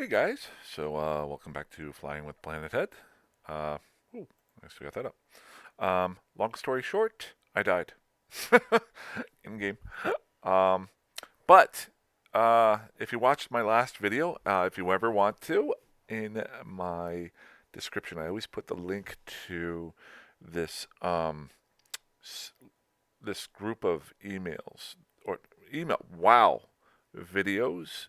Hey guys, so welcome back to Flying with Planethead. Uh, ooh, I still got that up. Long story short, I died in game. Um, but if you watched my last video, if you ever want to, in my description, I always put the link to this s- this group of emails or wow videos.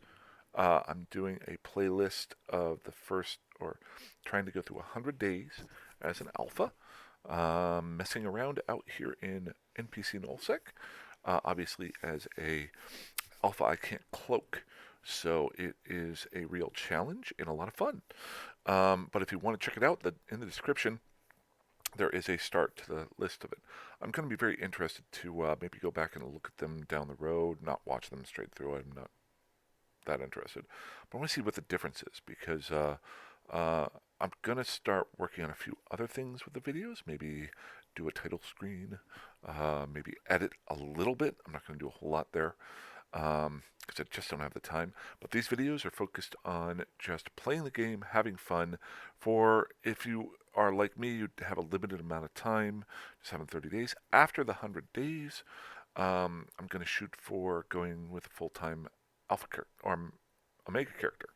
I'm doing a playlist of the first, or trying to go through 100 days as an alpha, messing around out here in NPC nullsec. Obviously, as a alpha, I can't cloak, so it is a real challenge and a lot of fun. But if you want to check it out, in the description, there is a start to the list of it. I'm going to be very interested to maybe go back and look at them down the road, not watch them straight through. I'm not that interested. But I want to see what the difference is because uh, I'm going to start working on a few other things with the videos. Maybe do a title screen, maybe edit a little bit. I'm not going to do a whole lot there because I just don't have the time. But these videos are focused on just playing the game, having fun. For if you are like me, you have a limited amount of time, just having 30 days. After the 100 days, I'm going to shoot for going with a full-time alpha character or omega character.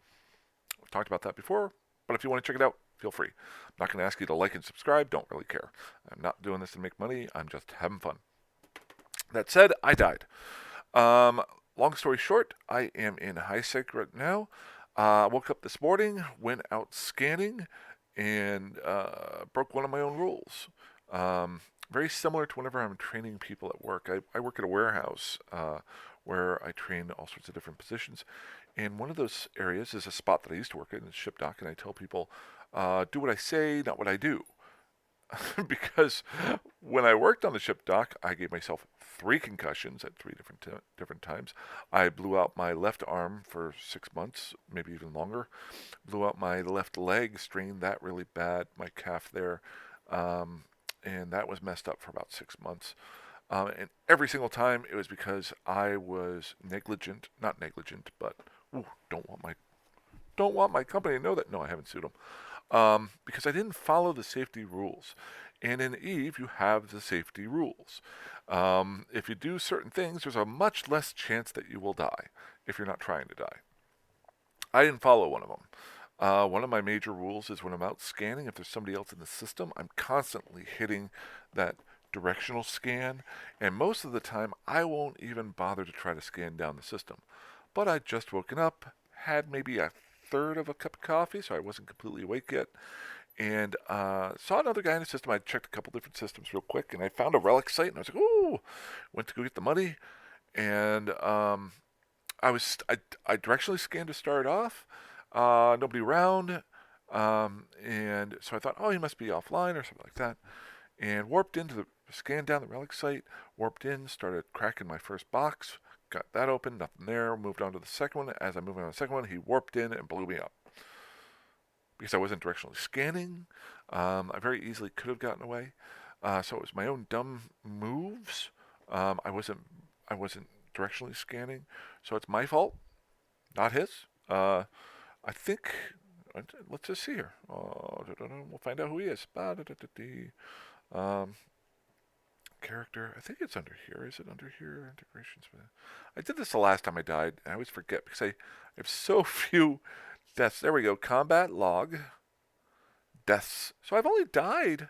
We've talked about that before, but if you want to check it out, feel free. I'm not going to ask you to like and subscribe. Don't really care. I'm not doing this to make money. I'm just having fun. That said, I died. Um, Long story short, I am in high sec right now. Woke up this morning, went out scanning, and broke one of my own rules. Very similar to whenever I'm training people at work. I work at a warehouse where I train all sorts of different positions. And one of those areas is a spot that I used to work in, it's ship dock, and I tell people, do what I say, not what I do. Because when I worked on the ship dock, I gave myself 3 concussions at three different times. I blew out my left arm for 6 months, maybe even longer. Blew out my left leg, strained that really bad, my calf there, um, and that was messed up for about 6 months. And every single time it was because I was negligent, not negligent, but ooh, don't want my company to know that. No, I haven't sued them because I didn't follow the safety rules. And in Eve, you have the safety rules. If you do certain things, there's a much less chance that you will die if you're not trying to die. I didn't follow one of them. One of my major rules is when I'm out scanning, if there's somebody else in the system, I'm constantly hitting that directional scan, and most of the time I won't even bother to try to scan down the system. But I'd just woken up, had maybe a third of a cup of coffee, so I wasn't completely awake yet, and saw another guy in the system. I checked a couple different systems real quick, and I found a relic site, and I was like, "Ooh!" Went to go get the money, and I directionally scanned to start off. Nobody around, and so I thought, "Oh, he must be offline or something like that." And warped into the scanned down the relic site. Warped in, started cracking my first box. Got that open, nothing there. Moved on to the second one. As I moved on to the second one, he warped in and blew me up because I wasn't directionally scanning. I very easily could have gotten away. So it was my own dumb moves. I wasn't directionally scanning, so it's my fault, not his. I think. Let's just see here. We'll find out who he is. Um, Character. I think it's under here. Is it under here? Integrations. I did this the last time I died. I always forget because I have so few deaths. There we go. Combat log. Deaths. So I've only died.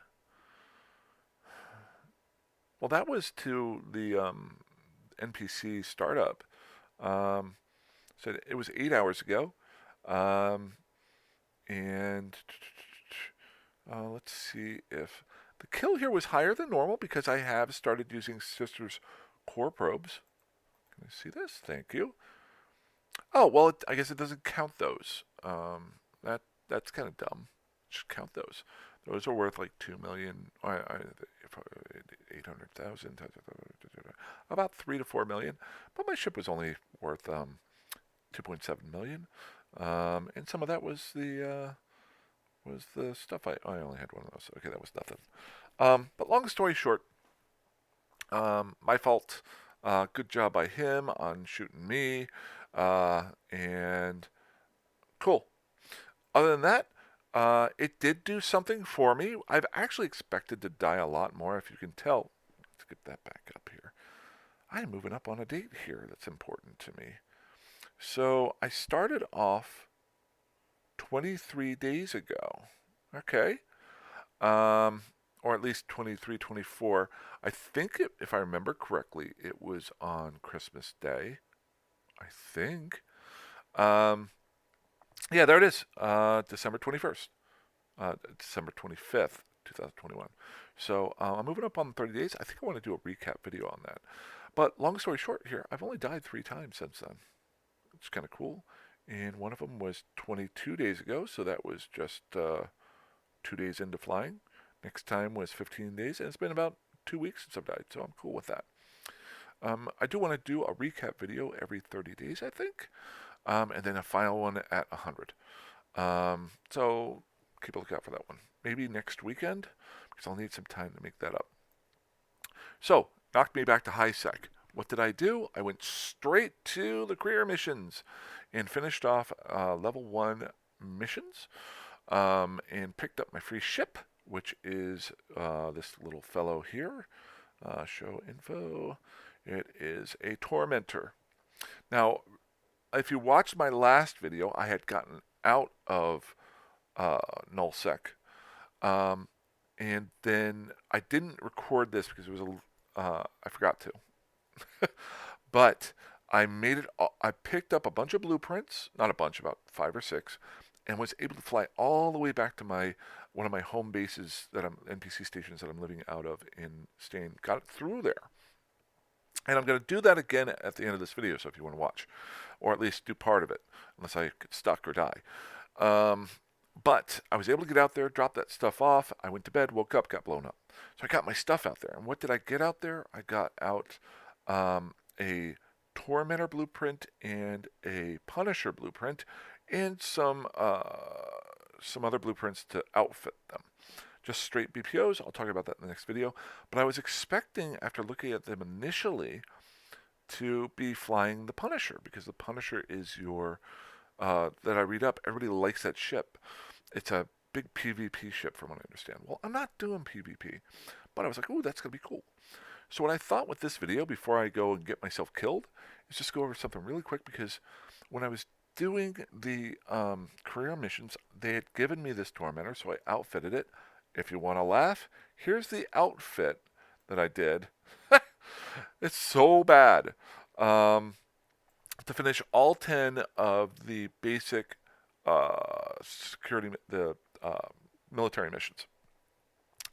Well, that was to the NPC startup. Um, so it was 8 hours ago. Um, and let's see if the kill here was higher than normal because I have started using Sister's core probes. Can I see this? Thank you. Oh well, I guess it doesn't count those. That's kind of dumb. It should count those. Those are worth like 2 million. 800,000. About 3 to 4 million. But my ship was only worth 2.7 million. And some of that was the stuff I only had one of those. Okay, that was nothing. But long story short, my fault. Good job by him on shooting me. And cool. Other than that, it did do something for me. I've actually expected to die a lot more, if you can tell. Let's get that back up here. I am moving up on a date here that's important to me. So I started off 23 days ago. Okay. Um, or at least 23, 24. I think, if I remember correctly, it was on Christmas Day. I think. Um, yeah, there it is. December 21st. December 25th, 2021. So I'm moving up on 30 days. I think I want to do a recap video on that. But long story short here, I've only died 3 times since then. It's kind of cool. And one of them was 22 days ago, so that was just 2 days into flying. Next time was 15 days, and it's been about 2 weeks since I've died, so I'm cool with that. I do want to do a recap video every 30 days, I think, and then a final one at 100. So keep a lookout for that one. Maybe next weekend, because I'll need some time to make that up. So, knocked me back to high sec. What did I do? I went straight to the career missions and finished off level 1 missions, and picked up my free ship, which is this little fellow here. Show info. It is a Tormentor. Now, if you watched my last video, I had gotten out of nullsec, and then I didn't record this because it was I forgot to. But I made it. I picked up a bunch of blueprints, not a bunch, about 5 or 6, and was able to fly all the way back to one of my home bases that I'm NPC stations that I'm living out of in Stain. Got it through there, and I'm going to do that again at the end of this video. So if you want to watch, or at least do part of it, unless I get stuck or die. But I was able to get out there, drop that stuff off. I went to bed, woke up, got blown up. So I got my stuff out there. And what did I get out there? I got out a Tormentor blueprint and a Punisher blueprint, and some other blueprints to outfit them. Just straight BPOs. I'll talk about that in the next video. But I was expecting, after looking at them initially, to be flying the Punisher, because the Punisher is your that I read up. Everybody likes that ship. It's a big PvP ship, from what I understand. Well, I'm not doing PvP, but I was like, ooh, that's gonna be cool. So what I thought with this video, before I go and get myself killed, is just go over something really quick, because when I was doing the career missions, they had given me this Tormentor, so I outfitted it. If you want to laugh, here's the outfit that I did. It's so bad. To finish all 10 of the basic security, the military missions.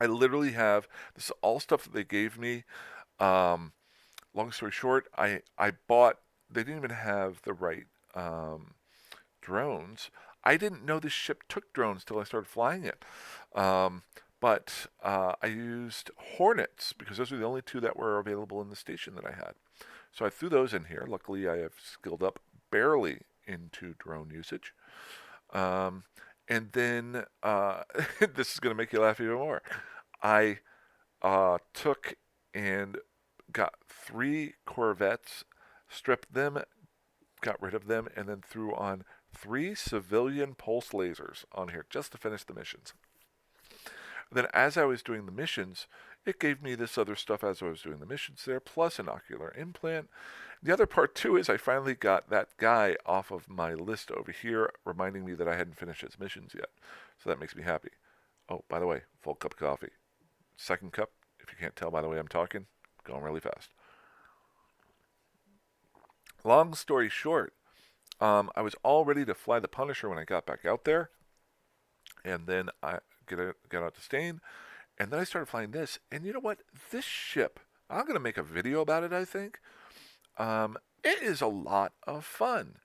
I literally have, this is all stuff that they gave me. Long story short, I bought, they didn't even have the right drones. I didn't know this ship took drones till I started flying it. But I used Hornets, because those were the only 2 that were available in the station that I had. So I threw those in here. Luckily, I have skilled up barely into drone usage. And then, this is going to make you laugh even more. I took and got 3 Corvettes, stripped them, got rid of them, and then threw on 3 civilian pulse lasers on here just to finish the missions. Then as I was doing the missions, it gave me this other stuff as I was doing the missions there, plus an ocular implant. The other part too is I finally got that guy off of my list over here, reminding me that I hadn't finished his missions yet. So that makes me happy. Oh, by the way, full cup of coffee. Second cup, if you can't tell by the way I'm talking, going really fast. Long story short, I was all ready to fly the Punisher when I got back out there. And then I get out to Stain, and then I started flying this. And you know what? This ship, I'm going to make a video about it, I think. It is a lot of fun.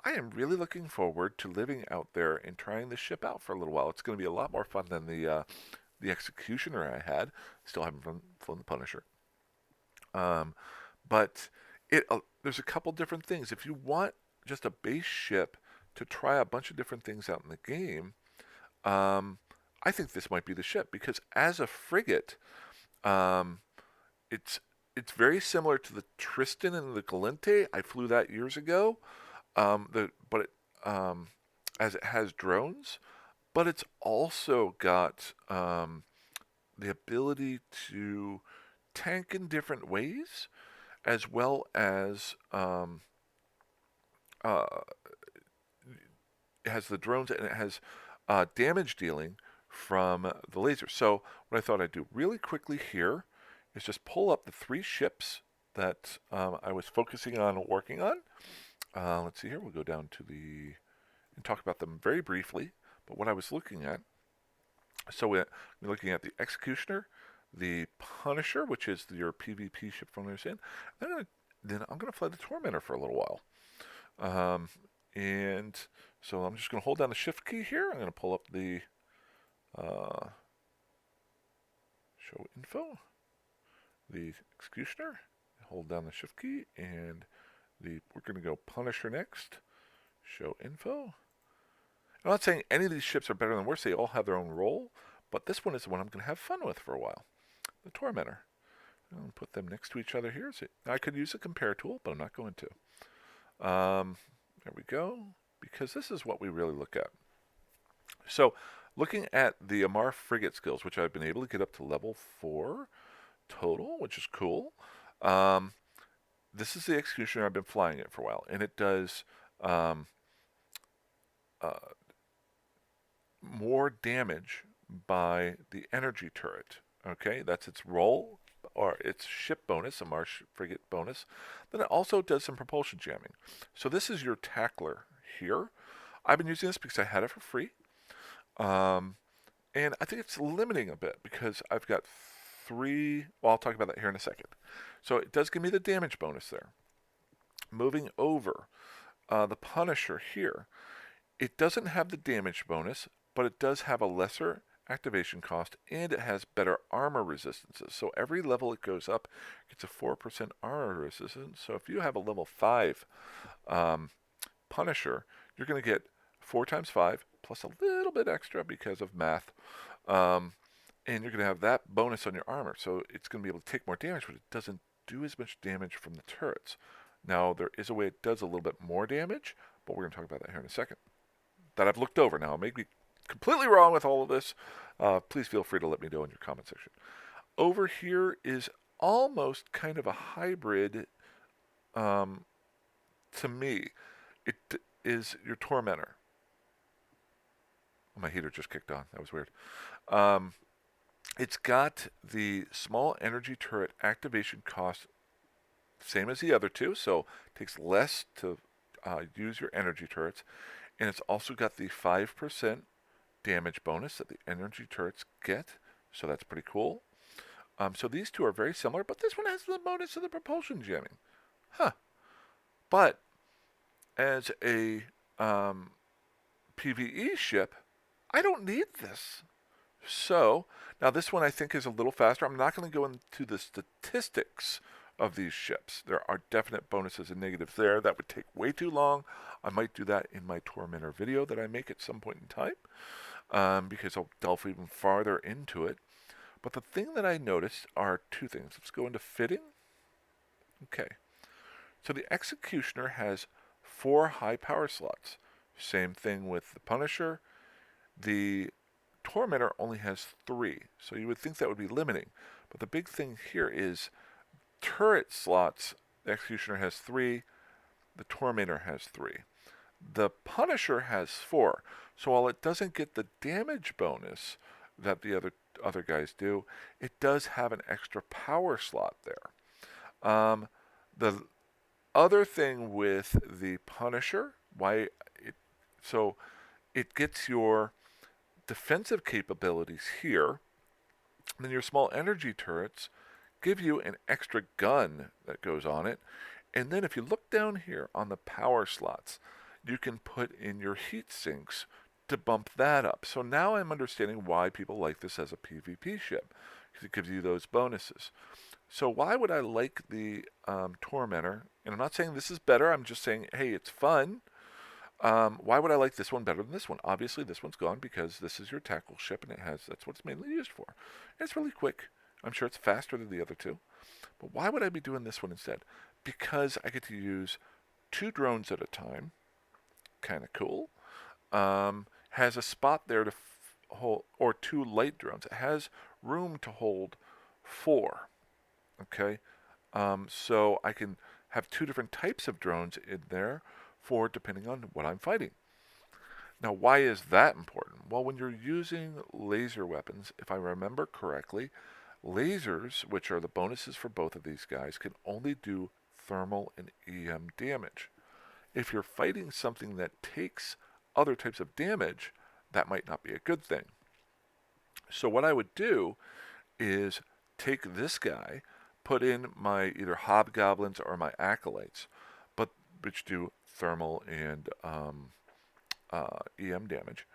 I am really looking forward to living out there and trying this ship out for a little while. It's going to be a lot more fun than the Executioner I had. Still haven't flown the Punisher. But there's a couple different things. If you want just a base ship to try a bunch of different things out in the game, I think this might be the ship, because as a frigate, it's very similar to the Tristan and the Galente. I flew that years ago, I as it has drones, but it's also got the ability to tank in different ways, as well as uh, it has the drones and it has damage dealing from the laser. So what I thought I'd do really quickly here is just pull up the 3 ships that I was focusing on working on. Let's see here. We'll go down to the and talk about them very briefly. But what I was looking at, so we're looking at the Executioner, the Punisher, which is your PvP ship from understand. Then I'm going to fly the Tormentor for a little while. And so I'm just going to hold down the Shift key here. I'm going to pull up the show info, the Executioner, hold down the Shift key, and we're going to go Punisher next, show info. I'm not saying any of these ships are better than worse. They all have their own role, but this one is the one I'm going to have fun with for a while. The Tormentor. I'll put them next to each other here. So I could use a compare tool, but I'm not going to. There we go, because this is what we really look at. So looking at the Amar frigate skills, which I've been able to get up to level 4 total, which is cool. This is the Executioner. I've been flying it for a while, and it does more damage by the energy turret. Okay, that's its role, or its ship bonus, a Marsh frigate bonus. Then it also does some propulsion jamming. So this is your tackler here. I've been using this because I had it for free. And I think it's limiting a bit because I've got 3, well, I'll talk about that here in a second. So it does give me the damage bonus there. Moving over, the Punisher here, it doesn't have the damage bonus, but it does have a lesser activation cost, and it has better armor resistances. So every level it goes up, gets a 4% armor resistance. So if you have a level 5 Punisher, you're going to get 4 times 5 plus a little bit extra because of math. And you're going to have that bonus on your armor. So it's going to be able to take more damage, but it doesn't do as much damage from the turrets. Now, there is a way it does a little bit more damage, but we're going to talk about that here in a second. That I've looked over now. I may be completely wrong with all of this. Please feel free to let me know in your comment section. Over here is almost kind of a hybrid to me. It is your Tormentor. Oh, my heater just kicked on. That was weird. It's got the small energy turret activation cost, same as the other two, so it takes less to use your energy turrets. And it's also got the 5% damage bonus that the energy turrets get, so that's pretty cool. So these two are very similar, but this one has the bonus of the propulsion jamming. But as a PvE ship, I don't need this. So, now this one I think is a little faster. I'm not going to go into the statistics of these ships. There are definite bonuses and negatives there. That would take way too long. I might do that in my Tormentor video that I make at some point in time, because I'll delve even farther into it. But the thing that I noticed are 2 things. Let's go into fitting. Okay. So the Executioner has 4 high power slots. Same thing with the Punisher. The Tormentor only has 3, so you would think that would be limiting. But the big thing here is turret slots. The Executioner has 3. The Tormentor has 3. The Punisher has 4. So while it doesn't get the damage bonus that the other guys do, it does have an extra power slot there. The other thing with the Punisher, it gets your defensive capabilities here, and then your small energy turrets give you an extra gun that goes on it. And then if you look down here on the power slots, you can put in your heat sinks to bump that up. So now I'm understanding why people like this as a PvP ship, because it gives you those bonuses. So why would I like the Tormentor? And I'm not saying this is better. I'm just saying, hey, it's fun. Why would I like this one better than this one? Obviously, this one's gone because this is your tackle ship, and that's what it's mainly used for. And it's really quick. I'm sure it's faster than the other two. But why would I be doing this one instead? Because I get to use 2 drones at a time. Kind of cool. has a spot there to hold, or 2 light drones. It has room to hold 4. Okay, so I can have 2 different types of drones in there for depending on what I'm fighting. Now, why is that important? Well, when you're using laser weapons, if I remember correctly, lasers, which are the bonuses for both of these guys, can only do thermal and EM damage. If you're fighting something that takes other types of damage, that might not be a good thing. So what I would do is take this guy, put in my either hobgoblins or my acolytes, but which do thermal and EM damage.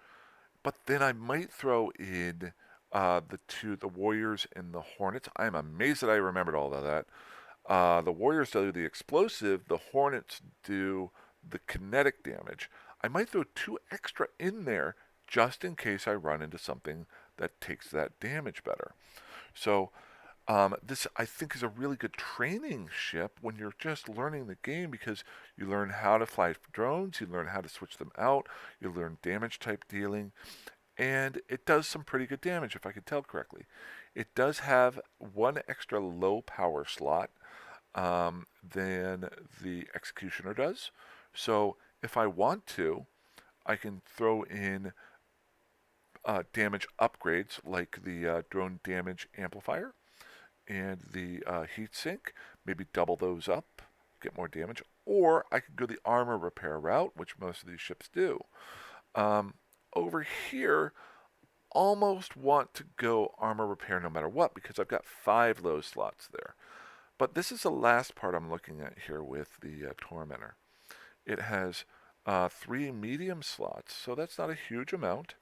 But then I might throw in the warriors and the hornets. I'm amazed that I remembered all of that. The warriors do the explosive. The hornets do the kinetic damage. I might throw 2 extra in there just in case I run into something that takes that damage better. So this, I think, is a really good training ship when you're just learning the game, because you learn how to fly drones, you learn how to switch them out, you learn damage type dealing, and it does some pretty good damage if I can tell correctly. It does have 1 extra low power slot than the Executioner does. So if I want to, I can throw in damage upgrades like the drone damage amplifier and the heat sink, maybe double those up, get more damage. Or I could go the armor repair route, which most of these ships do. Over here, almost want to go armor repair no matter what, because I've got 5 low slots there. But this is the last part I'm looking at here with the Tormentor. It has 3 medium slots, so that's not a huge amount.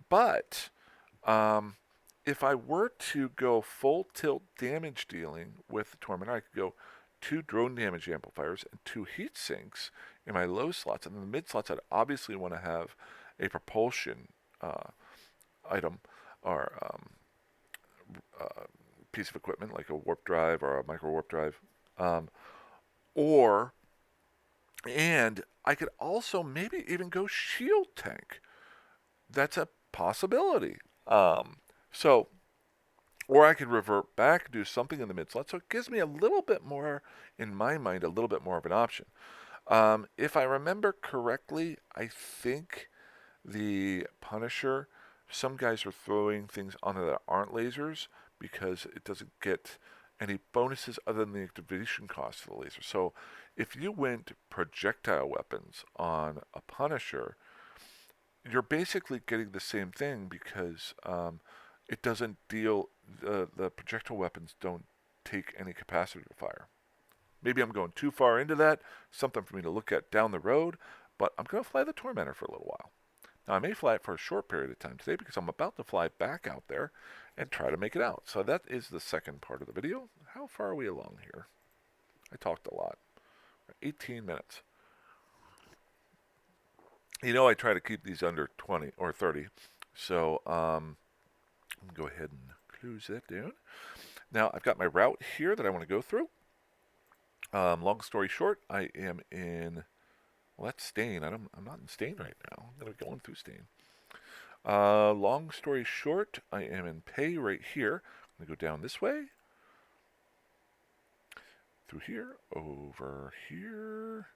But if I were to go full tilt damage dealing with the Tormentor, I could go 2 drone damage amplifiers and 2 heat sinks in my low slots. And in the mid slots, I'd obviously want to have a propulsion item or piece of equipment like a warp drive or a micro warp drive. Or, and I could also maybe even go shield tank. That's a possibility. So, or I could revert back, do something in the mid slot. So it gives me a little bit more, in my mind, a little bit more of an option. If I remember correctly, I think the Punisher, some guys are throwing things on it that aren't lasers because it doesn't get any bonuses other than the activation cost of the laser. So if you went projectile weapons on a Punisher, you're basically getting the same thing because it doesn't deal, the projectile weapons don't take any capacitor fire. Maybe I'm going too far into that, something for me to look at down the road, but I'm going to fly the Tormentor for a little while. Now, I may fly it for a short period of time today because I'm about to fly back out there and try to make it out. So that is the second part of the video. How far are we along here? I talked a lot. 18 minutes. You know, I try to keep these under 20 or 30. So I'm going to go ahead and close that down. Now, I've got my route here that I want to go through. Long story short, I am in, well, that's Stain. I'm not in Stain right now. I'm going to be going through Stain. Long story short, I am in Pay right here. I'm going to go down this way. Through here, over here,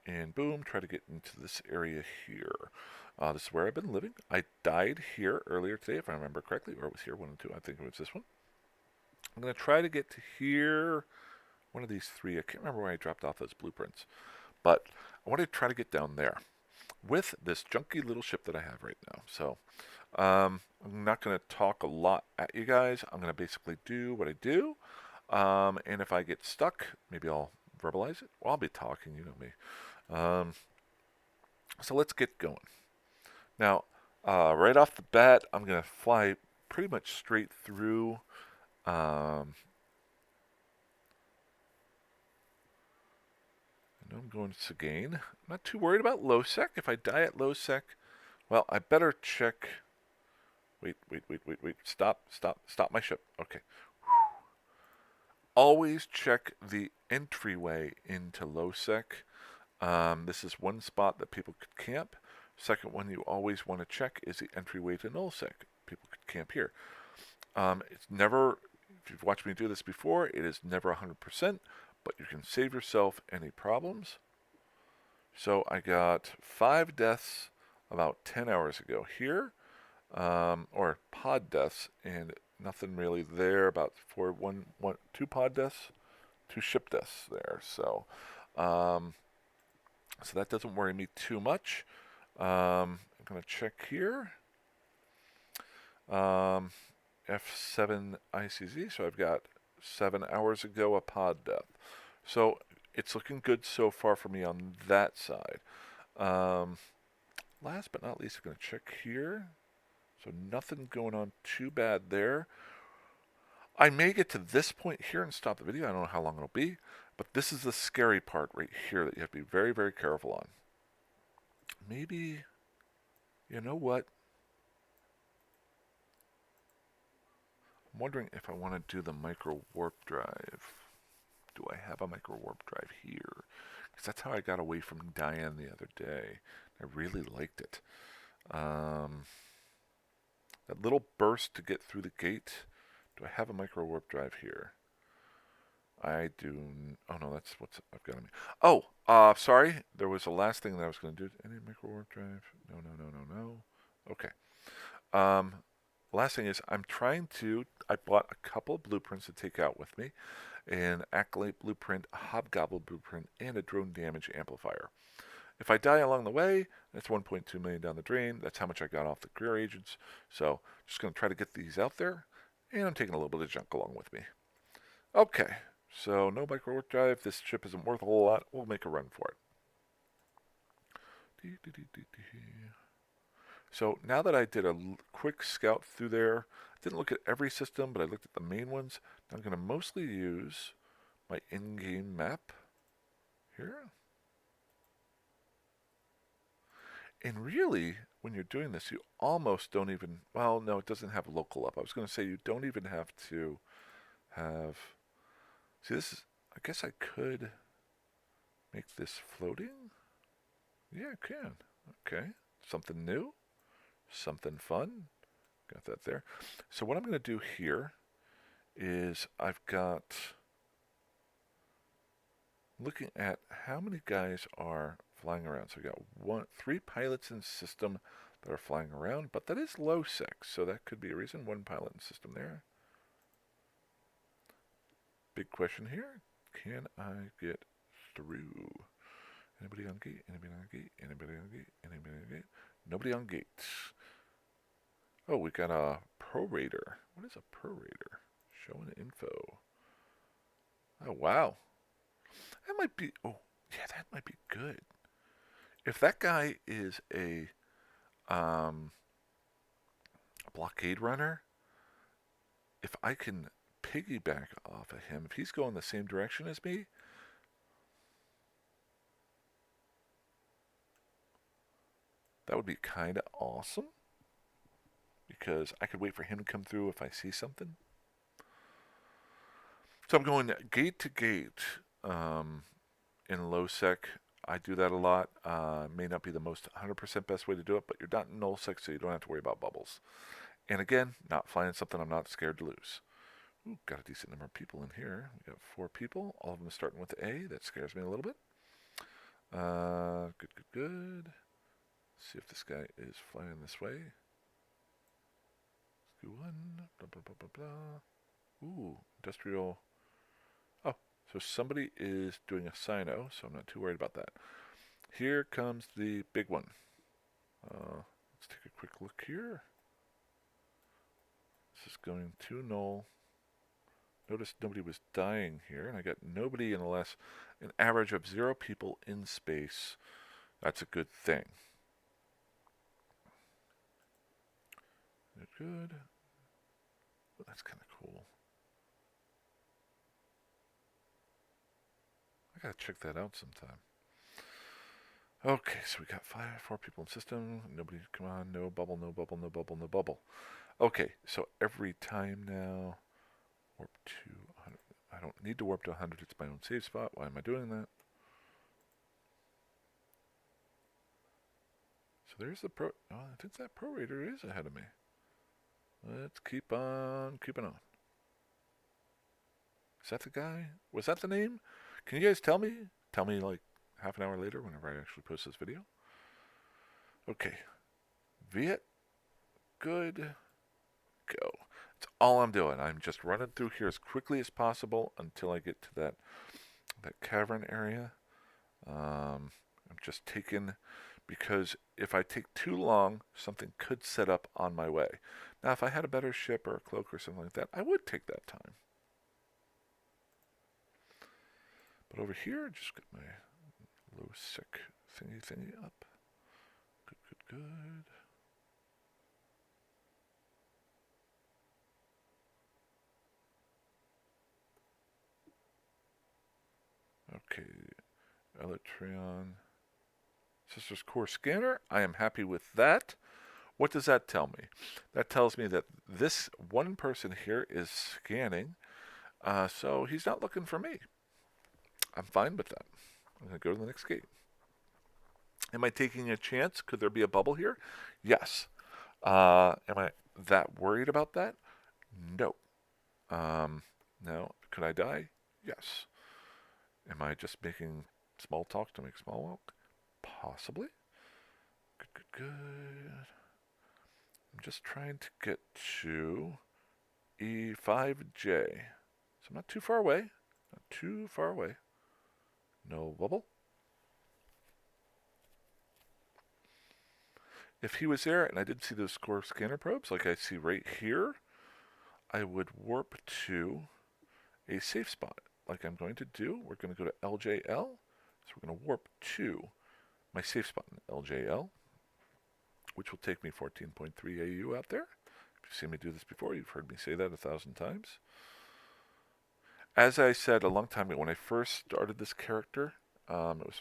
and boom, try to get into this area here. This is where I've been living. I died here earlier today, if I remember correctly, or it was here, 1 and 2. I think it was this one. I'm going to try to get to here, one of these 3. I can't remember where I dropped off those blueprints, but I want to try to get down there with this junky little ship that I have right now. So I'm not going to talk a lot at you guys. I'm going to basically do what I do. And if I get stuck, maybe I'll verbalize it. Well, I'll be talking, you know me. So let's get going. Now, right off the bat, I'm going to fly pretty much straight through. I know I'm going to Sagane. I'm not too worried about low sec. If I die at low sec, well, I better check. Wait. Stop my ship. Okay. Always check the entryway into low sec. This is one spot that people could camp. Second one you always want to check is the entryway to nullsec. People could camp here. It's never, if you've watched me do this before, it is never 100%, but you can save yourself any problems. So I got 5 deaths about 10 hours ago here, or pod deaths, and nothing really there. About 2 pod deaths, 2 ship deaths there. So that doesn't worry me too much. I'm going to check here. F7 ICZ, so I've got 7 hours ago a pod death. So it's looking good so far for me on that side. Last but not least, I'm going to check here. So nothing going on too bad there. I may get to this point here and stop the video. I don't know how long it'll be. But this is the scary part right here that you have to be very, very careful on. Maybe, you know what? I'm wondering if I want to do the micro warp drive. Do I have a micro warp drive here? Because that's how I got away from Diane the other day. I really liked it. That little burst to get through the gate. Do I have a micro warp drive here? I do. Oh no, that's what's I've got on me. Oh, sorry. There was the last thing that I was going to do. Any micro warp drive? No. Okay. Last thing is I bought a couple of blueprints to take out with me. An Acolyte blueprint, a Hobgoblin blueprint, and a drone damage amplifier. If I die along the way, that's 1.2 million down the drain. That's how much I got off the career agents. So just going to try to get these out there. And I'm taking a little bit of junk along with me. Okay, so no micro warp drive. This ship isn't worth a whole lot. We'll make a run for it. So now that I did a quick scout through there, I didn't look at every system, but I looked at the main ones. Now I'm going to mostly use my in-game map here. And really, when you're doing this, you almost don't even, well, no, it doesn't have local up. I was going to say you don't even have to have, see this is, I guess I could make this floating. Yeah, I can. Okay, something new, something fun. Got that there. So what I'm going to do here is I've got, looking at how many guys are flying around. So we got 3 pilots in system that are flying around, but that is low sec, so that could be a reason. 1 pilot in system there. Big question here. Can I get through? Anybody on gate? Anybody on gate? Anybody on gate? Anybody on gate? Nobody on gate. Oh, we got a prorater. What is a prorater? Showing info. Oh, wow. That might be, oh, yeah, that might be good. If that guy is a blockade runner, if I can piggyback off of him, if he's going the same direction as me, that would be kind of awesome. Because I could wait for him to come through if I see something. So I'm going gate to gate in low sec. I do that a lot. May not be the most 100% best way to do it, but you're not in null sec, so you don't have to worry about bubbles. And again, not flying something I'm not scared to lose. Ooh, got a decent number of people in here. We got 4 people, all of them starting with A. That scares me a little bit. Good. Let's see if this guy is flying this way. Let's do 1. Blah, blah, blah, blah, blah. Ooh, industrial. Oh, so somebody is doing a sino, so I'm not too worried about that. Here comes the big one. Let's take a quick look here. This is going to null. Notice nobody was dying here, and I got nobody in the last, an average of 0 people in space. That's a good thing. Good. Oh, that's kind of cool. I gotta check that out sometime. Okay, so we got 4 people in system. Nobody, come on, no bubble, no bubble, no bubble, no bubble. Okay, so every time now, warp to 100. I don't need to warp to 100. It's my own save spot. Why am I doing that? So there's the pro. Oh, I think that prorater is ahead of me. Let's keep on keeping on. Is that the guy? Was that the name? Can you guys tell me? Tell me like half an hour later whenever I actually post this video. Okay. Viet. Good. Go. That's all I'm doing. I'm just running through here as quickly as possible until I get to that cavern area. I'm just taking, because if I take too long, something could set up on my way. Now, if I had a better ship or a cloak or something like that, I would take that time. But over here, just get my low sick thingy up. Good. Okay, Elytron. Sister's Core Scanner. I am happy with that. What does that tell me? That tells me that this one person here is scanning, so he's not looking for me. I'm fine with that. I'm going to go to the next gate. Am I taking a chance? Could there be a bubble here? Yes. Am I that worried about that? No. Now, could I die? Yes. Am I just making small talk to make small talk? Possibly. Good. I'm just trying to get to E5J. So I'm not too far away. Not too far away. No bubble. If he was there and I didn't see those core scanner probes like I see right here, I would warp to a safe spot like I'm going to do. We're going to go to LJL. So we're going to warp to my safe spot in LJL, which will take me 14.3 AU out there. If you've seen me do this before, you've heard me say that 1,000 times. As I said a long time ago, when I first started this character, it was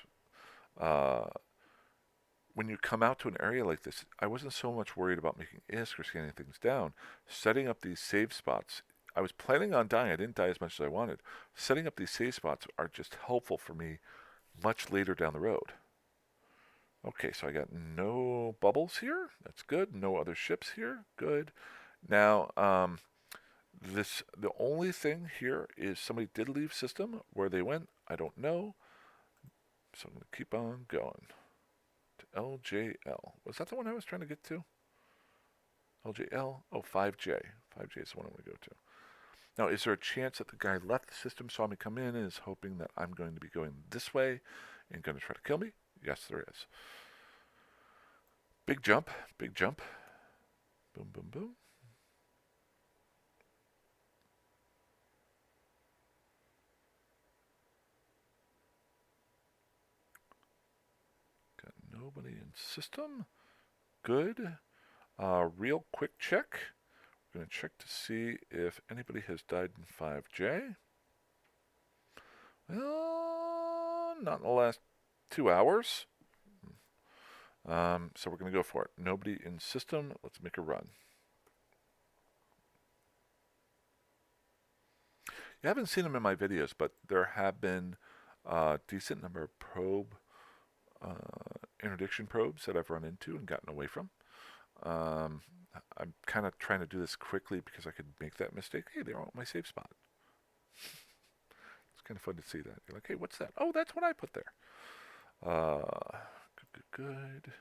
when you come out to an area like this, I wasn't so much worried about making ISK or scanning things down. Setting up these save spots, I was planning on dying. I didn't die as much as I wanted. Setting up these save spots are just helpful for me much later down the road. Okay, so I got no bubbles here. That's good. No other ships here. Good. Now, the only thing here is somebody did leave system. Where they went, I don't know. So I'm going to keep on going. To LJL. Was that the one I was trying to get to? LJL? Oh, 5J. 5J is the one I'm going to go to. Now, is there a chance that the guy left the system, saw me come in, and is hoping that I'm going to be going this way and going to try to kill me? Yes, there is. Big jump. Big jump. Boom, boom, boom. Got nobody in system. Good. Real quick check. We're going to check to see if anybody has died in 5J. Well, not in the last 2 hours. So we're going to go for it. Nobody in system. Let's make a run. You haven't seen them in my videos, but there have been a decent number of interdiction probes that I've run into and gotten away from. I'm kind of trying to do this quickly because I could make that mistake. Hey, they're on my safe spot. It's kind of fun to see that. You're like, hey, what's that? Oh, that's what I put there. Good.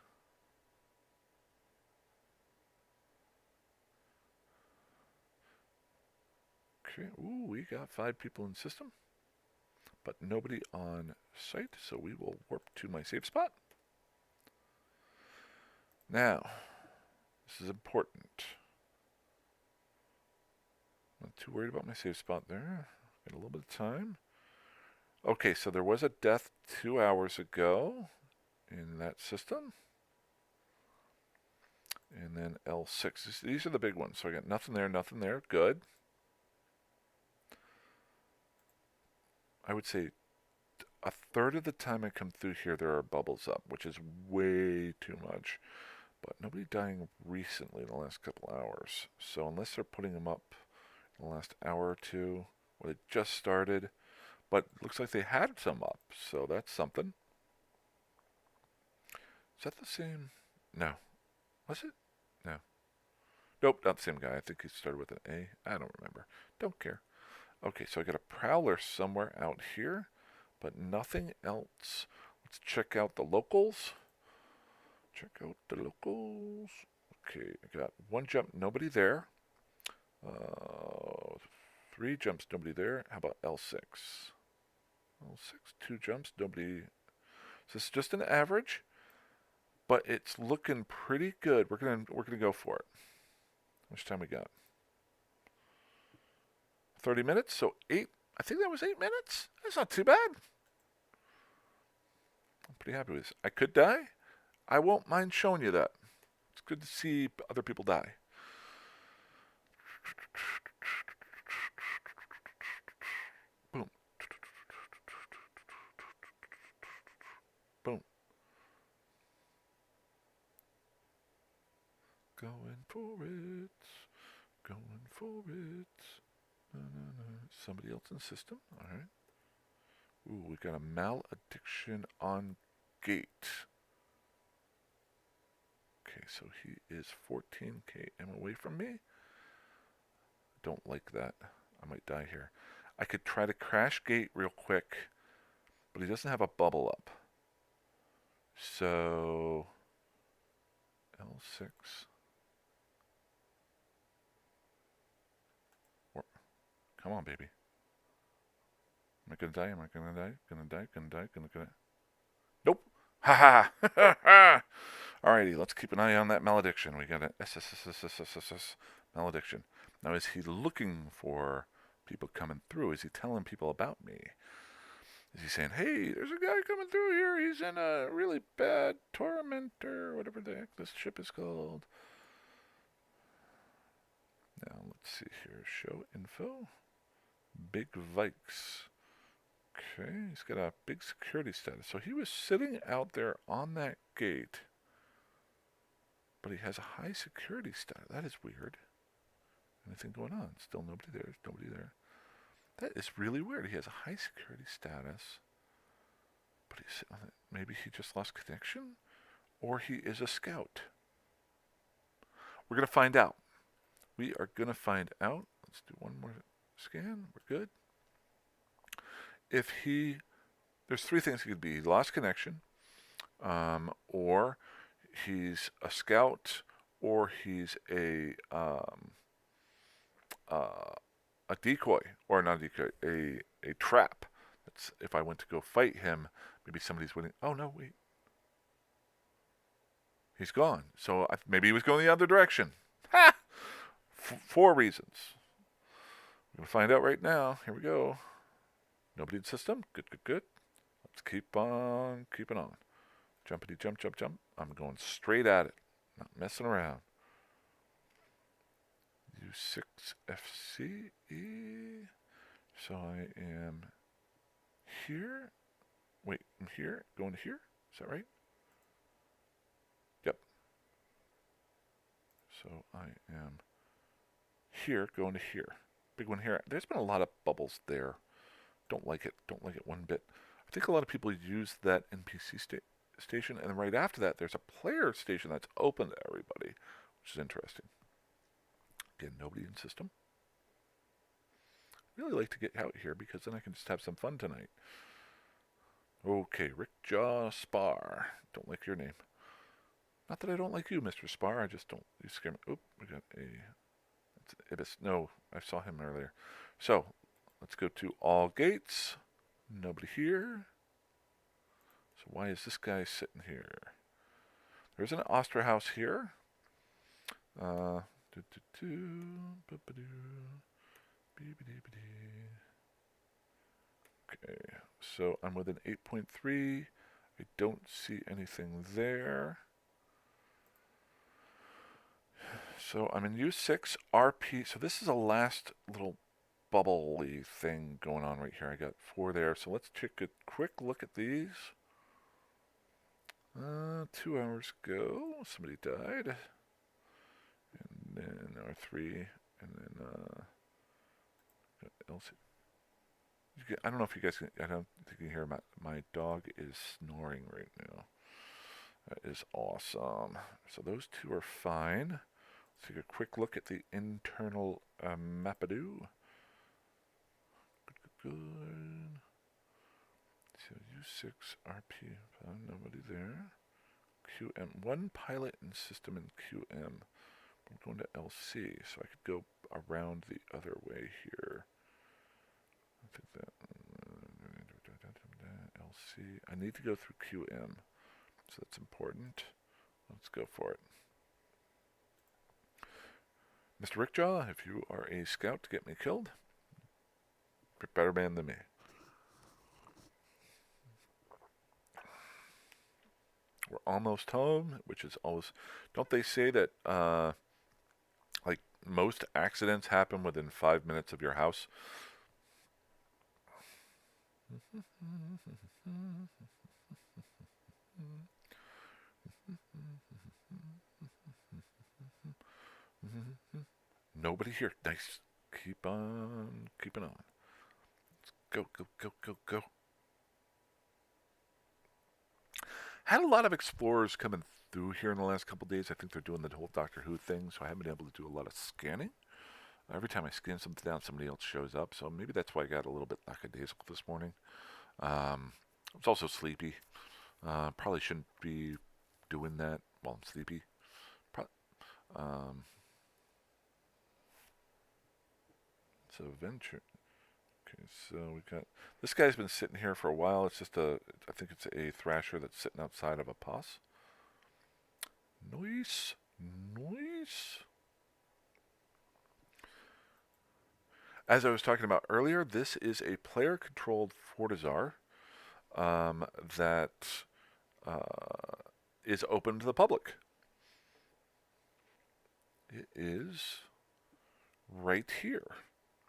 Okay. Ooh, we got 5 people in system, but nobody on site, so we will warp to my safe spot. Now, this is important. Not too worried about my safe spot there. Got a little bit of time. Okay, so there was a death 2 hours ago in that system. And then L6. These are the big ones. So I got nothing there, nothing there. Good. I would say a third of the time I come through here, there are bubbles up, which is way too much. But nobody dying recently in the last couple hours. So unless they're putting them up in the last hour or two, or they just started. But it looks like they had some up, so that's something. Is that the same? No. Was it? No. Nope, not the same guy. I think he started with an A. I don't remember. Don't care. Okay, so I got a prowler somewhere out here, but nothing else. Let's check out the locals. Check out the locals. Okay, I got one jump, nobody there. Uh, three jumps, nobody there. How about L6? L6, two jumps, nobody. So this is just an average, but it's looking pretty good. We're gonna go for it. How much time we got? 30 minutes, so 8. I think that was 8 minutes. That's not too bad. I'm pretty happy with this. I could die. I won't mind showing you that. It's good to see other people die. Boom. Boom. Going for it. Going for it. No, no, no. Somebody else in the system. All right. Ooh, we got a malediction on gate. Okay, so he is 14 km away from me. Don't like that. I might die here. I could try to crash gate real quick, but he doesn't have a bubble up. So L6. Come on, baby. Am I gonna die? Am I gonna die? Gonna die? Gonna die? Gonna. Nope. Ha ha. Alrighty, let's keep an eye on that malediction. We got an S malediction. Now, is he looking for people coming through? Is he telling people about me? Is he saying, hey, there's a guy coming through here. He's in a really bad Tormentor, whatever the heck this ship is called. Now, let's see here. Show info. Big Vikes. Okay, he's got a big security status. So he was sitting out there on that gate, but he has a high security status. That is weird. Anything going on? Still nobody there. There's nobody there. That is really weird. He has a high security status, but he's maybe he just lost connection, or he is a scout. We're gonna find out. We are gonna find out. Let's do one more scan. We're good. If there's three things he could be. He lost connection, or he's a scout, or he's a decoy, or not a decoy, a trap. That's if I went to go fight him, maybe somebody's waiting. Oh no, wait, he's gone. So maybe he was going the other direction. Ha! 4 reasons. We're gonna find out right now. Here we go. Nobody in the system. Good, good, good. Let's keep on keeping on. Jumpity jump, jump, jump. I'm going straight at it. Not messing around. U6FC. So I am here. Wait, I'm here. Going to here. Is that right? Yep. So I am here, going to here. Big one here. There's been a lot of bubbles there. Don't like it. Don't like it one bit. I think a lot of people use that NPC station, and right after that, there's a player station that's open to everybody, which is interesting. Again, nobody in system. Really like to get out here because then I can just have some fun tonight. Okay, Rickjaw Spar. Don't like your name. Not that I don't like you, Mr. Spar. I just don't. You scare me. Oop, we got a. It's Ibis. No, I saw him earlier. So let's go to all gates. Nobody here. So why is this guy sitting here? There's an Osterhaus here. Okay, so I'm within 8.3. I don't see anything there. So I'm in U6 RP. So this is a last little bubbly thing going on right here. I got 4 there. So let's take a quick look at these. 2 hours ago, somebody died. And then R3, and then else. I don't know if you guys can. I don't think you can hear my dog is snoring right now. That is awesome. So those two are fine. Let's take a quick look at the internal Mapadoo. Good. So U6 RP, nobody there. QM, one pilot and system in QM. I'm going to LC, so I could go around the other way here. I think that LC. I need to go through QM, so that's important. Let's go for it. Mr. Rickjaw, if you are a scout to get me killed, you're a better man than me. We're almost home, which is always... Don't they say that, like, most accidents happen within 5 minutes of your house? Nobody here. Nice. Keep on keeping on. Let's go, go, go, go, go. Had a lot of explorers coming through here in the last couple days. I think they're doing the whole Doctor Who thing, so I haven't been able to do a lot of scanning. Every time I scan something down, somebody else shows up, so maybe that's why I got a little bit lackadaisical this morning. I was also sleepy. Probably shouldn't be doing that while I'm sleepy. So venture. Okay, so we got this guy's been sitting here for a while. It's just I think it's a thrasher that's sitting outside of a pos. Nice, nice. As I was talking about earlier, this is a player-controlled Fortizar that is open to the public. It is right here.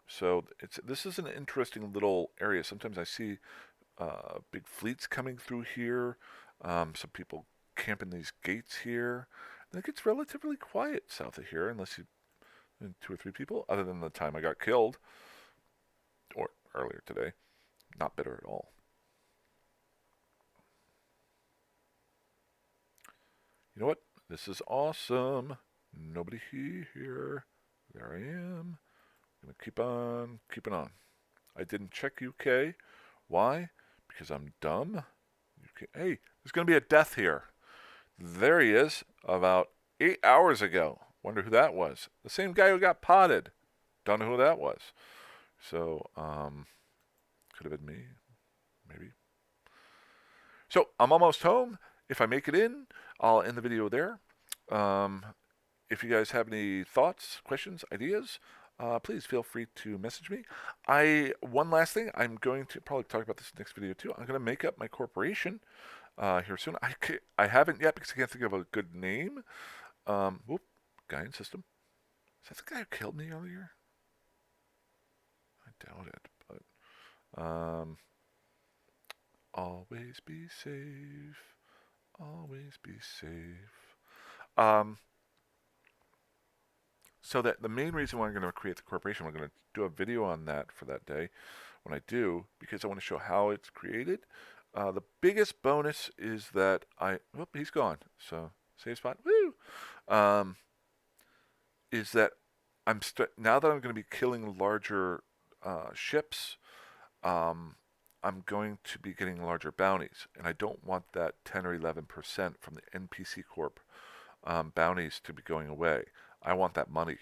So this is an interesting little area. Sometimes I see big fleets coming through here. Some people camping these gates here. And it gets relatively quiet south of here, unless you 2 or 3 people. Other than the time I got killed, or earlier today, not bitter at all. You know what? This is awesome. Nobody here. There I am. I'm gonna keep on keeping on. I didn't check UK. Why? Because I'm dumb. UK. Hey, there's gonna be a death here. There he is, about 8 hours ago. Wonder who that was. The same guy who got potted. Don't know who that was. So, could have been me, maybe. So, I'm almost home. If I make it in, I'll end the video there. If you guys have any thoughts, questions, ideas, please feel free to message me. One last thing, I'm going to probably talk about this next video too. I'm going to make up my corporation here soon. I haven't yet because I can't think of a good name. Whoop, guy in system. Is that the guy who killed me earlier? I doubt it, but always be safe. Always be safe. So that the main reason why I'm going to create the corporation, we're going to do a video on that for that day when I do, because I want to show how it's created. The biggest bonus is that he's gone. So save spot. Woo! Is that now that I'm going to be killing larger ships, I'm going to be getting larger bounties, and I don't want that 10 or 11% from the NPC Corp bounties to be going away. I want that money.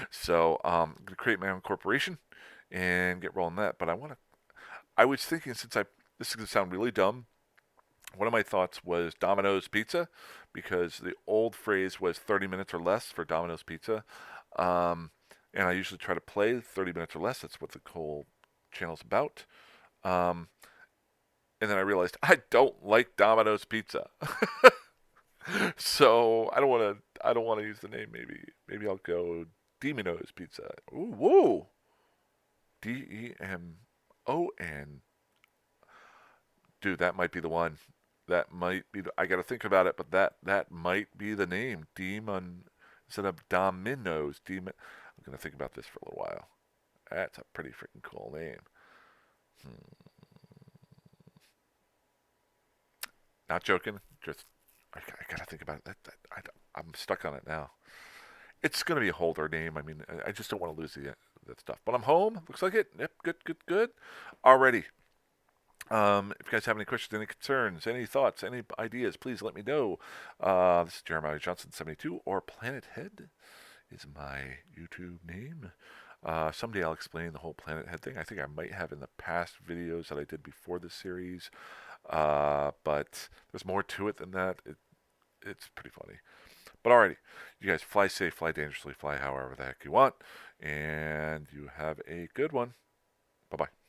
So I'm going to create my own corporation and get rolling that. But I was thinking, this is going to sound really dumb, one of my thoughts was Domino's Pizza, because the old phrase was 30 minutes or less for Domino's Pizza. And I usually try to play 30 minutes or less. That's what the whole channel's about. And then I realized I don't like Domino's Pizza. So I don't want to use the name. Maybe I'll go Demino's Pizza. Ooh, whoa. DEMON. Dude, that might be the one. That might be. I got to think about it, but that might be the name. Demon instead of Domino's. Demon. I'm gonna think about this for a little while. That's a pretty freaking cool name. Not joking. Just I gotta think about it. I'm stuck on it now. It's gonna be a holder name. I mean, I just don't want to lose that stuff. But I'm home. Looks like it. Yep. Good. Good. Good. Already. If you guys have any questions, any concerns, any thoughts, any ideas, please let me know. This is Jeremiah Johnson 72 or Planethead is my YouTube name. Someday I'll explain the whole Planethead thing. I think I might have in the past videos that I did before this series, but there's more to it than that. It's pretty funny. But alrighty, you guys fly safe, fly dangerously, fly however the heck you want, and you have a good one. Bye bye.